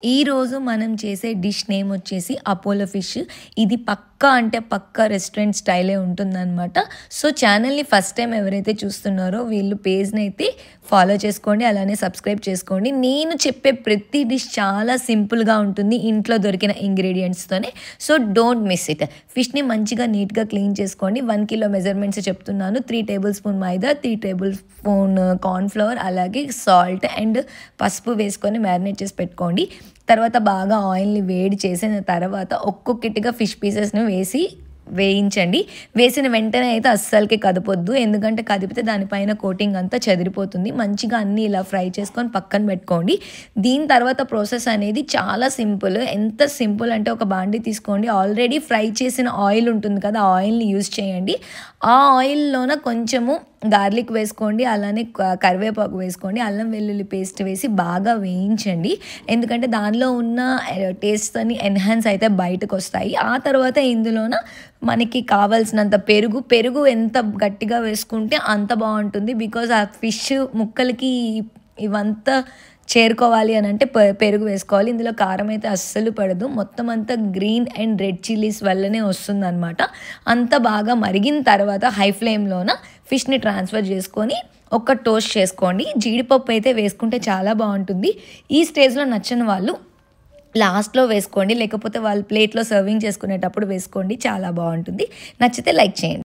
ఈరోజు మనం చేసే డిష్ నేమ్ వచ్చేసి అపోలో ఫిష్. ఇది పక్కా అంటే పక్కా రెస్టారెంట్ స్టైలే ఉంటుందనమాట. సో, ఛానల్‌ని ఫస్ట్ టైం ఎవరైతే చూస్తున్నారో వీళ్ళు పేజ్‌ని అయితే ఫాలో చేసుకోండి. అలానే సబ్స్క్రైబ్ చేసుకోండి. నేను చెప్పే ప్రతి డిష్ చాలా సింపుల్‌గా ఉంటుంది. ఇంట్లో దొరికిన ఇంగ్రీడియెంట్స్‌తోనే. So, don't miss it. ఫిష్‌ని మంచిగా నీట్‌గా క్లీన్ చేసుకోండి. 1 కిలో మెజర్మెంట్స్ చెప్తున్నాను. 3 tablespoon maida, 3 tablespoon corn flour, అలాగే సాల్ట్ అండ్ పసుపు వేసుకొని మ్యారినేట్ చేసి పెట్టుకోండి. తర్వాత బాగా ఆయిల్‌ని వేడి చేసిన తర్వాత ఒక్కొక్కటిగా ఫిష్ పీసెస్‌ని వేయించండి. వేసిన వెంటనే అయితే అస్సలకి కదపొద్దు. ఎందుకంటే కదిపితే దానిపైన కోటింగ్ అంతా చెదిరిపోతుంది. మంచిగా అన్నీ ఇలా ఫ్రై చేసుకొని పక్కన పెట్టుకోండి. దీని తర్వాత ప్రాసెస్ అనేది చాలా సింపుల్. ఎంత సింపుల్ అంటే ఒక బాండీ తీసుకోండి. ఆల్రెడీ ఫ్రై చేసిన ఆయిల్ ఉంటుంది కదా! ఆ ఆయిల్‌ని యూజ్ చేయండి. ఆ ఆయిల్‌లోన కొంచెము గార్లిక్ వేసుకోండి. అలానే కరివేపాకు వేసుకోండి. అల్లం వెల్లుల్లి పేస్ట్ వేసి బాగా వేయించండి. ఎందుకంటే దానిలో ఉన్న టేస్ట్ అన్ని ఎన్హాన్స్ అయితే బయటకొస్తాయి. ఆ తర్వాత ఇందులోన మనకి కావాల్సినంత పెరుగు ఎంత గట్టిగా వేసుకుంటే అంత బావుంటుంది. బికాజ్ ఆ ఫిష్ ముక్కలకి ఇవంతా చేరుకోవాలి అని అంటే పెరుగు వేసుకోవాలి. ఇందులో కారం అయితే అస్సలు పడదు. మొత్తం అంతా గ్రీన్ అండ్ రెడ్ చిల్లీస్ వల్లనే వస్తుందనమాట. అంతా బాగా మరిగిన తర్వాత హై ఫ్లేమ్‌లోన ఫిష్‌ని ట్రాన్స్‌ఫర్ చేసుకొని టోస్ట్ చేసుకోండి. జీడిపప్పు అయితే వేసుకుంటే చాలా బావుంటుంది. ఈ స్టేజ్‌లో నచ్చని వాళ్ళు లాస్ట్‌లో వేసుకోండి. లేకపోతే వాళ్ళు ప్లేట్‌లో సర్వింగ్ చేసుకునేటప్పుడు వేసుకోండి. చాలా బావుంటుంది. నచ్చితే లైక్ చేయండి.